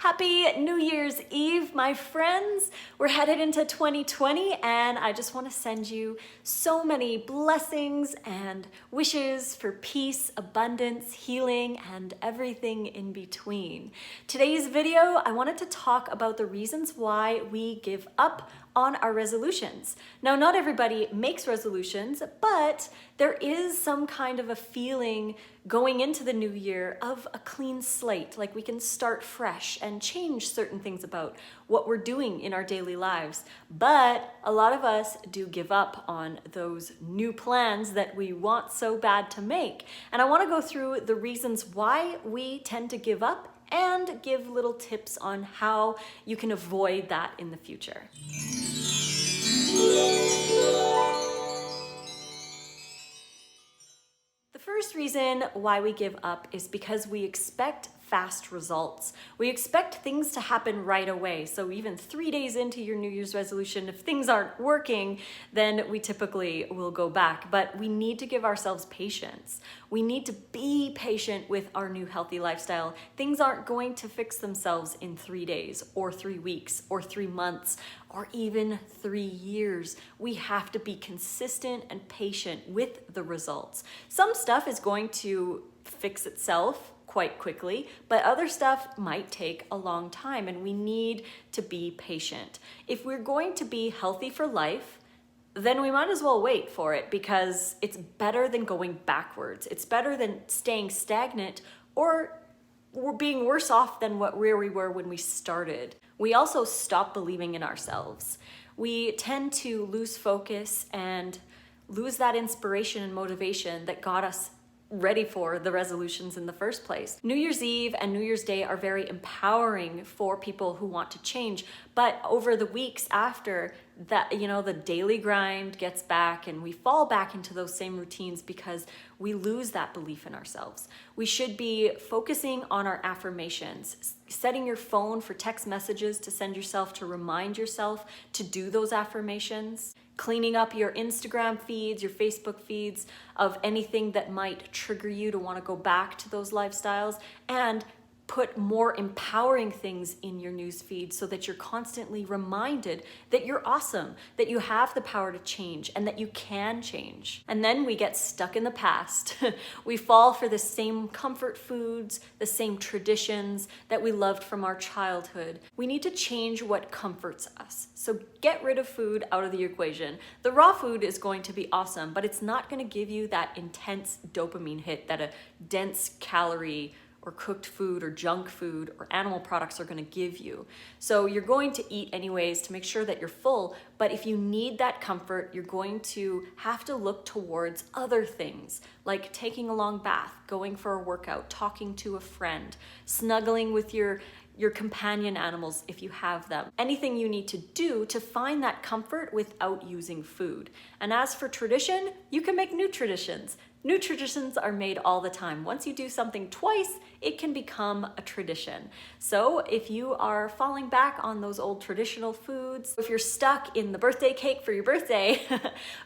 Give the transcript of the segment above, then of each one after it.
Happy New Year's Eve, my friends. We're headed into 2020 and I just want to send you so many blessings and wishes for peace, abundance, healing, and everything in between. Today's video, I wanted to talk about the reasons why we give up on our resolutions. Now, not everybody makes resolutions, but there is some kind of a feeling going into the new year of a clean slate, like we can start fresh and change certain things about what we're doing in our daily lives. But a lot of us do give up on those new plans that we want so bad to make. And I want to go through the reasons why we tend to give up and give little tips on how you can avoid that in the future. The first reason why we give up is because we expect fast results. We expect things to happen right away. So even 3 days into your New Year's resolution, if things aren't working, then we typically will go back. But we need to give ourselves patience. We need to be patient with our new healthy lifestyle. Things aren't going to fix themselves in 3 days or 3 weeks or 3 months or even 3 years. We have to be consistent and patient with the results. Some stuff is going to fix itself quite quickly, but other stuff might take a long time and we need to be patient. If we're going to be healthy for life, then we might as well wait for it because it's better than going backwards. It's better than staying stagnant or we're being worse off than where we were when we started. We also stop believing in ourselves. We tend to lose focus and lose that inspiration and motivation that got us ready for the resolutions in the first place. New Year's Eve and New Year's Day are very empowering for people who want to change, but over the weeks after that, the daily grind gets back and we fall back into those same routines because we lose that belief in ourselves. We should be focusing on our affirmations, setting your phone for text messages to send yourself to remind yourself to do those affirmations, cleaning up your Instagram feeds, your Facebook feeds of anything that might trigger you to want to go back to those lifestyles, and put more empowering things in your news feed so that you're constantly reminded that you're awesome, that you have the power to change, and that you can change. And then we get stuck in the past. We fall for the same comfort foods, the same traditions that we loved from our childhood. We need to change what comforts us. So get rid of food out of the equation. The raw food is going to be awesome, but it's not going to give you that intense dopamine hit that a dense calorie or cooked food or junk food or animal products are going to give you. So you're going to eat anyways to make sure that you're full, but if you need that comfort, you're going to have to look towards other things like taking a long bath, going for a workout, talking to a friend, snuggling with your companion animals if you have them. Anything you need to do to find that comfort without using food. And as for tradition, you can make new traditions. New traditions are made all the time. Once you do something twice, it can become a tradition. So if you are falling back on those old traditional foods, if you're stuck in the birthday cake for your birthday,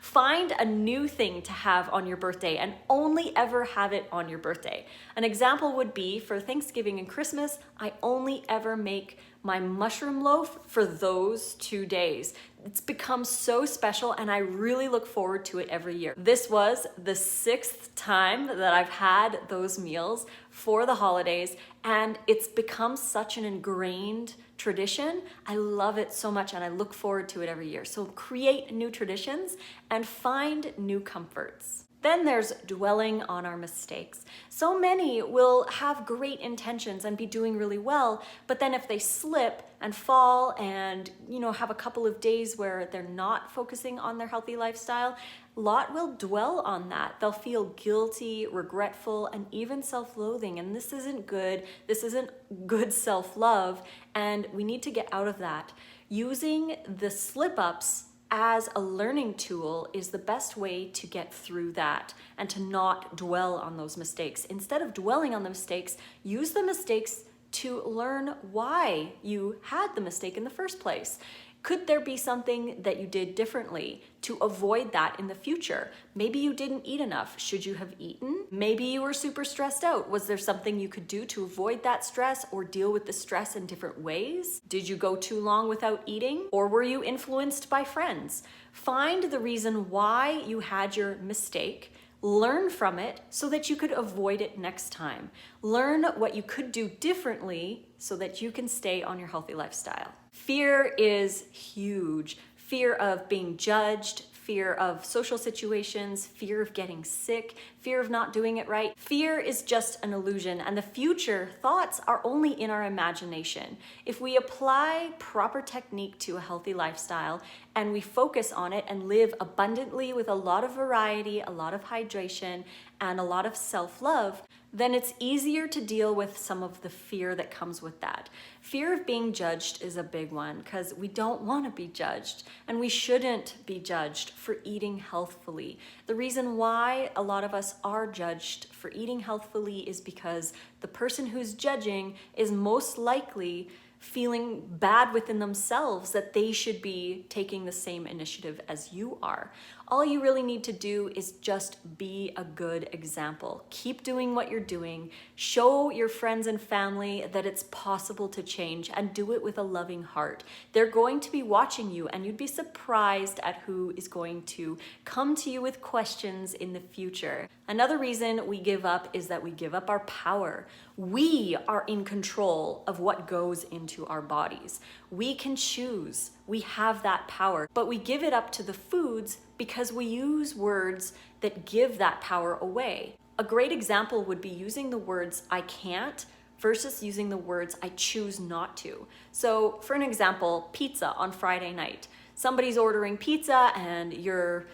find a new thing to have on your birthday and only ever have it on your birthday. An example would be for Thanksgiving and Christmas, I only ever make my mushroom loaf for those 2 days. It's become so special and I really look forward to it every year. This was the 6th time that I've had those meals for the holidays and it's become such an ingrained tradition. I love it so much and I look forward to it every year. So create new traditions and find new comforts. Then there's dwelling on our mistakes. So many will have great intentions and be doing really well, but then if they slip and fall and have a couple of days where they're not focusing on their healthy lifestyle, a lot will dwell on that. They'll feel guilty, regretful, and even self-loathing. And this isn't good. This isn't good self-love. And we need to get out of that. Using the slip-ups as a learning tool is the best way to get through that and to not dwell on those mistakes. Instead of dwelling on the mistakes, use the mistakes to learn why you had the mistake in the first place. Could there be something that you did differently to avoid that in the future? Maybe you didn't eat enough. Should you have eaten? Maybe you were super stressed out. Was there something you could do to avoid that stress or deal with the stress in different ways? Did you go too long without eating? Or were you influenced by friends? Find the reason why you had your mistake. Learn from it so that you could avoid it next time. Learn what you could do differently so that you can stay on your healthy lifestyle. Fear is huge. Fear of being judged, fear of social situations, fear of getting sick, fear of not doing it right. Fear is just an illusion, and the future thoughts are only in our imagination. If we apply proper technique to a healthy lifestyle and we focus on it and live abundantly with a lot of variety, a lot of hydration, and a lot of self-love, then it's easier to deal with some of the fear that comes with that. Fear of being judged is a big one because we don't want to be judged, and we shouldn't be judged for eating healthfully. The reason why a lot of us are judged for eating healthfully is because the person who's judging is most likely feeling bad within themselves that they should be taking the same initiative as you are. All you really need to do is just be a good example. Keep doing what you're doing. Show your friends and family that it's possible to change, and do it with a loving heart. They're going to be watching you, and you'd be surprised at who is going to come to you with questions in the future. Another reason we give up is that we give up our power. We are in control of what goes into our bodies. We can choose. We have that power, but we give it up to the foods because we use words that give that power away. A great example would be using the words "I can't" versus using the words "I choose not to." So for an example, pizza on Friday night. Somebody's ordering pizza and you're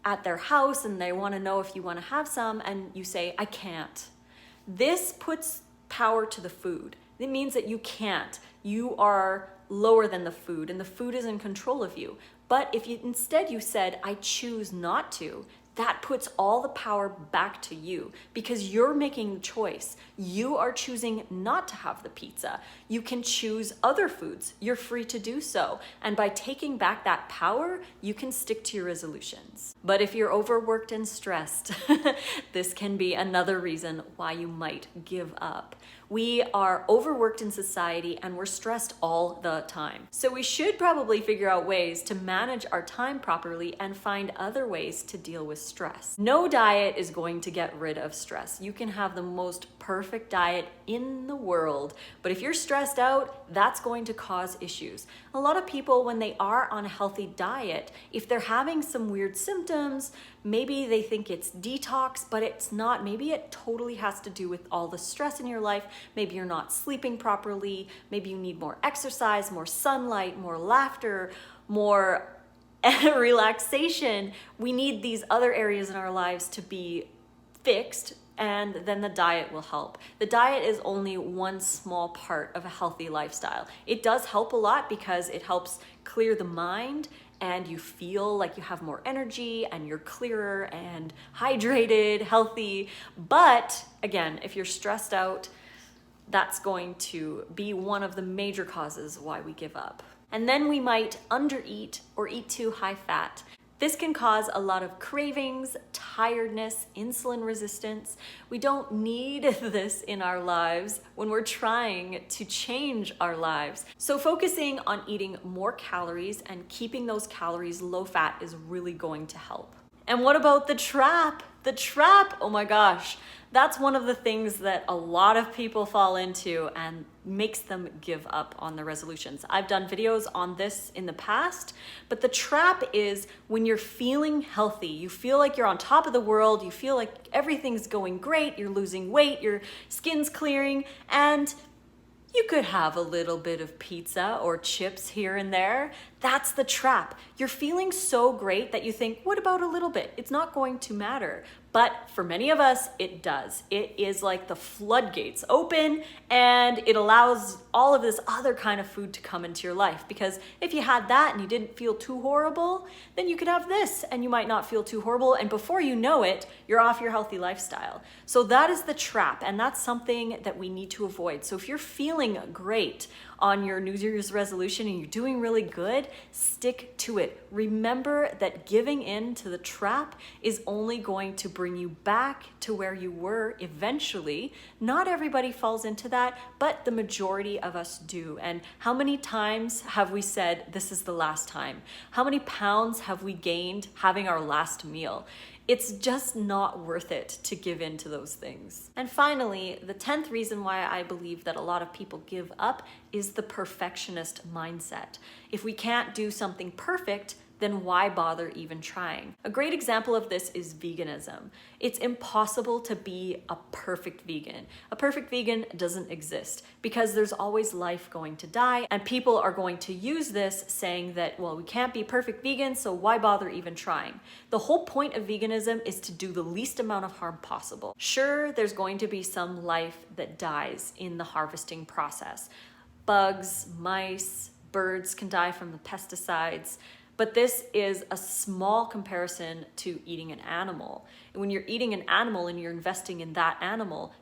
at their house and they want to know if you want to have some, and you say, "I can't." This puts power to the food. It means that you can't. You are lower than the food, and the food is in control of you. But if you instead you said, "I choose not to," that puts all the power back to you because you're making the choice. You are choosing not to have the pizza. You can choose other foods. You're free to do so. And by taking back that power, you can stick to your resolutions. But if you're overworked and stressed, this can be another reason why you might give up. We are overworked in society and we're stressed all the time. So we should probably figure out ways to manage our time properly and find other ways to deal with stress. No diet is going to get rid of stress. You can have the most perfect diet in the world, but if you're stressed out, that's going to cause issues. A lot of people, when they are on a healthy diet, if they're having some weird symptoms, maybe they think it's detox, but it's not. Maybe it totally has to do with all the stress in your life. Maybe you're not sleeping properly. Maybe you need more exercise, more sunlight, more laughter, more relaxation. We need these other areas in our lives to be fixed, and then the diet will help. The diet is only one small part of a healthy lifestyle. It does help a lot because it helps clear the mind, and you feel like you have more energy and you're clearer and hydrated, healthy. But again, if you're stressed out, that's going to be one of the major causes why we give up. And then we might undereat or eat too high fat. This can cause a lot of cravings, tiredness, insulin resistance. We don't need this in our lives when we're trying to change our lives. So focusing on eating more calories and keeping those calories low fat is really going to help. And what about the trap? The trap, oh my gosh. That's one of the things that a lot of people fall into and makes them give up on their resolutions. I've done videos on this in the past, but the trap is when you're feeling healthy, you feel like you're on top of the world, you feel like everything's going great, you're losing weight, your skin's clearing, and you could have a little bit of pizza or chips here and there. That's the trap. You're feeling so great that you think, what about a little bit? It's not going to matter. But for many of us, it does. It is like the floodgates open and it allows all of this other kind of food to come into your life. Because if you had that and you didn't feel too horrible, then you could have this and you might not feel too horrible. And before you know it, you're off your healthy lifestyle. So that is the trap, and that's something that we need to avoid. So if you're feeling great on your New Year's resolution and you're doing really good, stick to it. Remember that giving in to the trap is only going to bring you back to where you were eventually. Not everybody falls into that, but the majority of us do. And how many times have we said, this is the last time? How many pounds have we gained having our last meal? It's just not worth it to give in to those things. And finally, the 10th reason why I believe that a lot of people give up is the perfectionist mindset. If we can't do something perfect, then why bother even trying? A great example of this is veganism. It's impossible to be a perfect vegan. A perfect vegan doesn't exist because there's always life going to die, and people are going to use this saying that, well, we can't be perfect vegans, so why bother even trying? The whole point of veganism is to do the least amount of harm possible. Sure, there's going to be some life that dies in the harvesting process. Bugs, mice, birds can die from the pesticides. But this is a small comparison to eating an animal. And when you're eating an animal and you're investing in that animal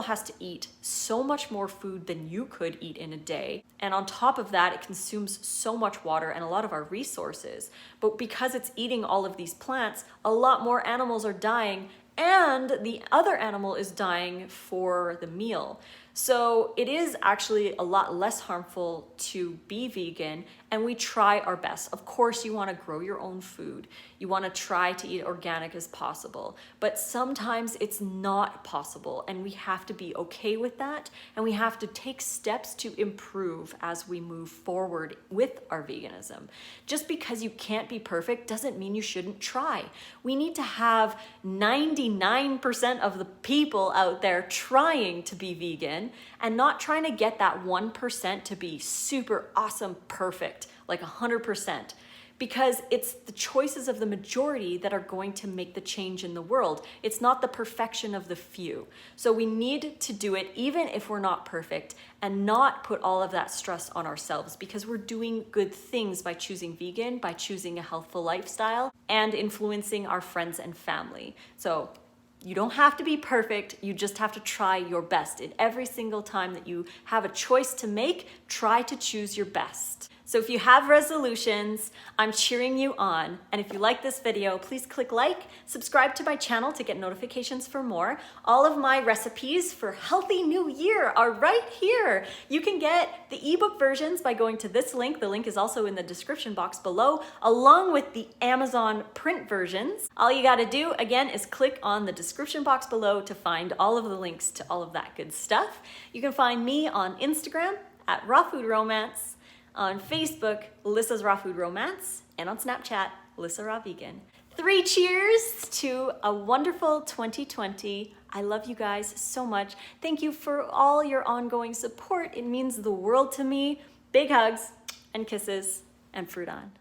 has to eat so much more food than you could eat in a day. And on top of that, it consumes so much water and a lot of our resources. But because it's eating all of these plants, a lot more animals are dying, and the other animal is dying for the meal. So it is actually a lot less harmful to be vegan, and we try our best. Of course, you want to grow your own food. You want to try to eat organic as possible, but sometimes it's not possible, and we have to be okay with that, and we have to take steps to improve as we move forward with our veganism. Just because you can't be perfect doesn't mean you shouldn't try. We need to have 99% of the people out there trying to be vegan and not trying to get that 1% to be super awesome, perfect, like 100%. Because it's the choices of the majority that are going to make the change in the world. It's not the perfection of the few. So we need to do it even if we're not perfect and not put all of that stress on ourselves, because we're doing good things by choosing vegan, by choosing a healthful lifestyle, and influencing our friends and family. So you don't have to be perfect, you just have to try your best. In every single time that you have a choice to make, try to choose your best. So if you have resolutions, I'm cheering you on. And if you like this video, please click like, subscribe to my channel to get notifications for more. All of my recipes for healthy new year are right here. You can get the ebook versions by going to this link. The link is also in the description box below, along with the Amazon print versions. All you gotta do, again, is click on the description box below to find all of the links to all of that good stuff. You can find me on Instagram at Raw Food Romance, on Facebook, Lissa's Raw Food Romance, and on Snapchat, Lissa Raw Vegan. 3 cheers to a wonderful 2020. I love you guys so much. Thank you for all your ongoing support. It means the world to me. Big hugs and kisses and fruit on.